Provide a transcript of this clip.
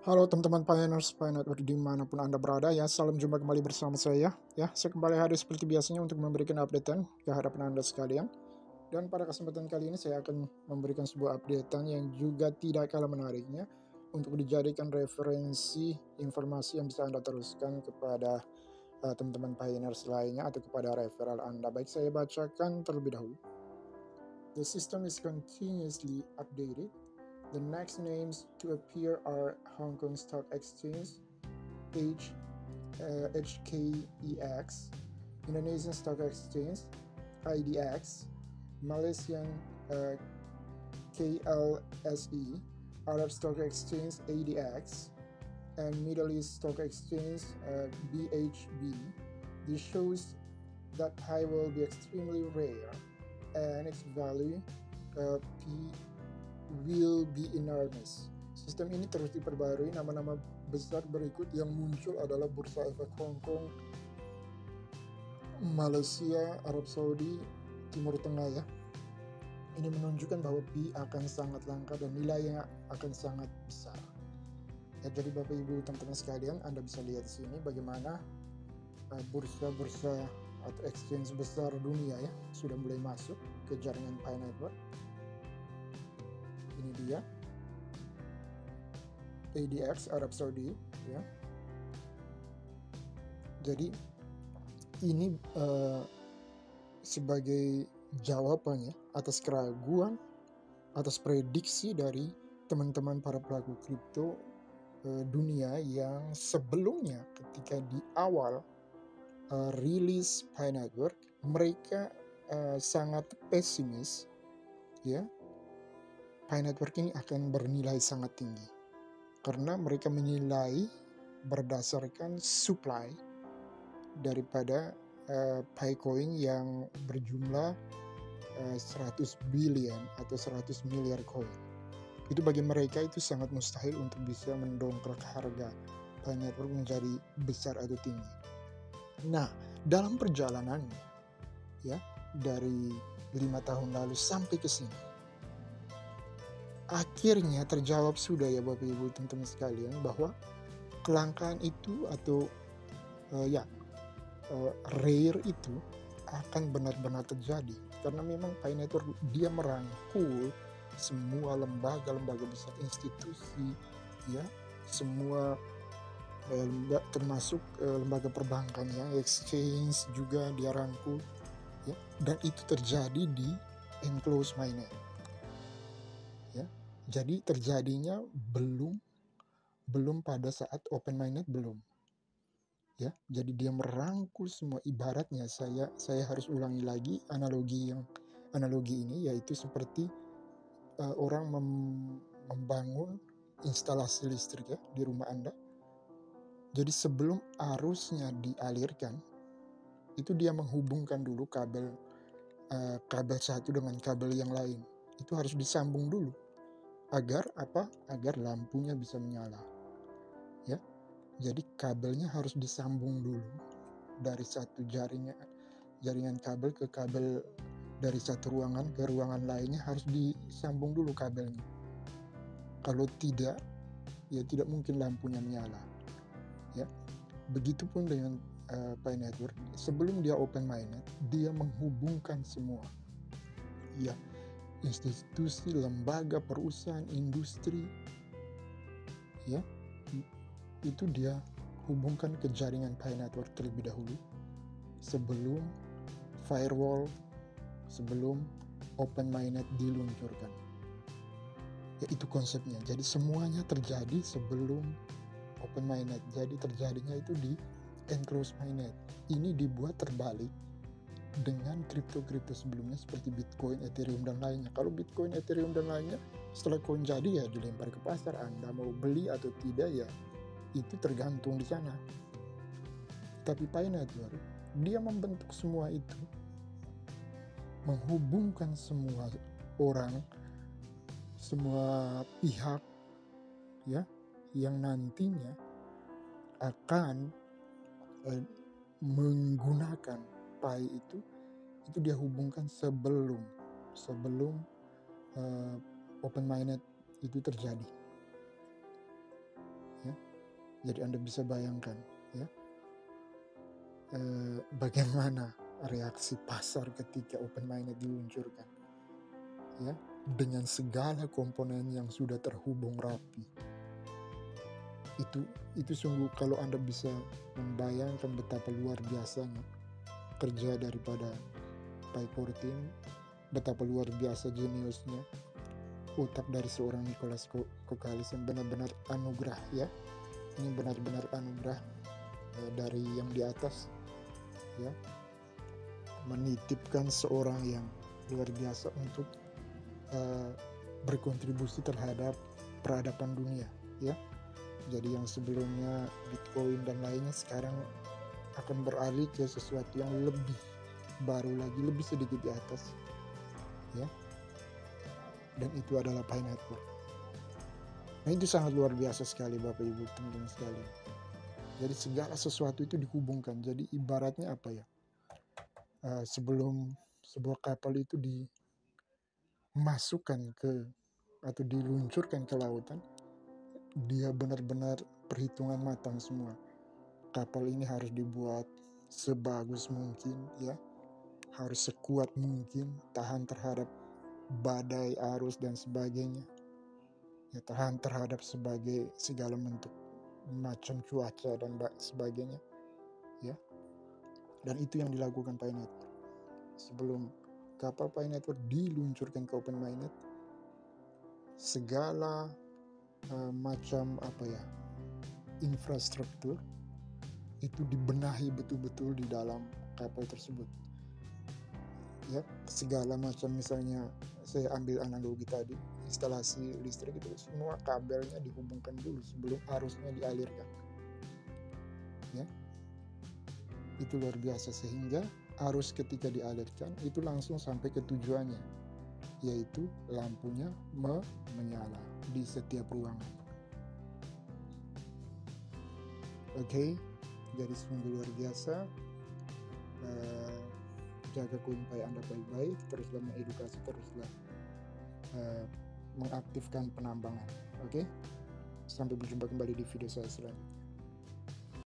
Halo teman-teman pioneers Pi Network dimanapun Anda berada ya, salam jumpa kembali bersama saya ya. Saya kembali hadir seperti biasanya untuk memberikan updatean ke hadapan Anda sekalian. Dan pada kesempatan kali ini saya akan memberikan sebuah updatean yang juga tidak kalah menariknya untuk dijadikan referensi informasi yang bisa Anda teruskan kepada teman-teman pioneers lainnya atau kepada referral Anda. Baik, saya bacakan terlebih dahulu. The system is continuously updated. The next names to appear are Hong Kong Stock Exchange, HKEX, Indonesian Stock Exchange, IDX, Malaysian KLSE, Arab Stock Exchange, ADX, and Middle East Stock Exchange, BHB. This shows that Pi will be extremely rare and its value P will be enormous. Sistem ini terus diperbarui. Nama-nama besar berikut yang muncul adalah Bursa Efek Hong Kong, Malaysia, Arab Saudi, Timur Tengah ya. Ini menunjukkan bahwa Pi akan sangat langka dan nilainya akan sangat besar. Ya, jadi Bapak Ibu teman-teman sekalian, Anda bisa lihat di sini bagaimana bursa-bursa atau exchange besar dunia ya sudah mulai masuk ke jaringan Pi Network. Ini dia ADX Arab Saudi ya. Jadi ini sebagai jawabannya atas keraguan, atas prediksi dari teman-teman para pelaku kripto dunia yang sebelumnya ketika di awal rilis Pi Network mereka sangat pesimis ya. Pi Network ini akan bernilai sangat tinggi karena mereka menilai berdasarkan supply daripada Picoin yang berjumlah 100 billion atau 100 miliar koin. Itu bagi mereka itu sangat mustahil untuk bisa mendongkrak harga Pi Network menjadi besar atau tinggi. Nah, dalam perjalanannya ya dari 5 tahun lalu sampai ke sini akhirnya terjawab sudah ya Bapak Ibu teman-teman sekalian bahwa kelangkaan itu atau rare itu akan benar-benar terjadi karena memang Pi Network dia merangkul semua lembaga-lembaga besar, institusi ya, semua termasuk lembaga perbankan ya, exchange juga dia rangkul ya, dan itu terjadi di enclosed mainnet. Ya, jadi terjadinya belum pada saat open mainnet belum. Ya, jadi dia merangkul semua, ibaratnya saya harus ulangi lagi analogi ini, yaitu seperti orang membangun instalasi listrik ya di rumah Anda. Jadi sebelum arusnya dialirkan, itu dia menghubungkan dulu kabel satu dengan kabel yang lain. Itu harus disambung dulu. Agar apa? Agar lampunya bisa menyala. Ya. Jadi kabelnya harus disambung dulu dari satu jaringan kabel ke kabel, dari satu ruangan ke ruangan lainnya harus disambung dulu kabelnya. Kalau tidak, ya tidak mungkin lampunya menyala. Ya. Begitupun dengan Pi Network, sebelum dia open mainnet, dia menghubungkan semua. Ya. Institusi, lembaga, perusahaan, industri ya, itu dia hubungkan ke jaringan Pi Network terlebih dahulu sebelum firewall, sebelum open mainnet diluncurkan ya. Itu konsepnya. Jadi semuanya terjadi sebelum open mainnet. Jadi terjadinya itu di enclosed mainnet. Ini dibuat terbalik dengan kripto-kripto sebelumnya seperti Bitcoin, Ethereum, dan lainnya. Kalau Bitcoin, Ethereum, dan lainnya setelah koin jadi ya dilempar ke pasar. Anda mau beli atau tidak ya itu tergantung di sana. Tapi Pi Network dia membentuk semua itu, menghubungkan semua orang, semua pihak ya yang nantinya akan menggunakan Pi itu dia hubungkan sebelum open mainnet itu terjadi Jadi Anda bisa bayangkan ya, bagaimana reaksi pasar ketika open minded diluncurkan ya, dengan segala komponen yang sudah terhubung rapi. Itu sungguh, kalau Anda bisa membayangkan betapa luar biasanya kerja daripada PyCore team, betapa luar biasa jeniusnya otak dari seorang Nicholas Kokalis, yang benar-benar anugerah ya. Ini benar-benar anugerah dari yang di atas ya, menitipkan seorang yang luar biasa untuk berkontribusi terhadap peradaban dunia ya. Jadi yang sebelumnya Bitcoin dan lainnya sekarang akan beralih ke sesuatu yang lebih baru lagi, lebih sedikit di atas ya, dan itu adalah Pi Network. Nah, itu sangat luar biasa sekali Bapak Ibu teman-teman sekalian. Jadi segala sesuatu itu dihubungkan. Jadi ibaratnya apa ya, sebelum sebuah kapal itu dimasukkan ke atau diluncurkan ke lautan, dia benar-benar perhitungan matang semua. Kapal ini harus dibuat sebagus mungkin ya, harus sekuat mungkin, tahan terhadap badai, arus dan sebagainya ya, tahan terhadap segala bentuk macam cuaca dan sebagainya ya. Dan itu yang dilakukan Pi Network. Sebelum kapal Pi Network diluncurkan ke open minded, segala macam apa ya, infrastruktur itu dibenahi betul-betul di dalam kapal tersebut ya. Segala macam, misalnya saya ambil analogi tadi, instalasi listrik itu semua kabelnya dihubungkan dulu sebelum arusnya dialirkan ya. Itu luar biasa, sehingga arus ketika dialirkan itu langsung sampai ke tujuannya, yaitu lampunya menyala di setiap ruangan. Oke, jadi sungguh luar biasa. Jaga koin Pi Anda baik-baik, teruslah mengedukasi, teruslah mengaktifkan penambangan. Oke, sampai berjumpa kembali di video saya selanjutnya.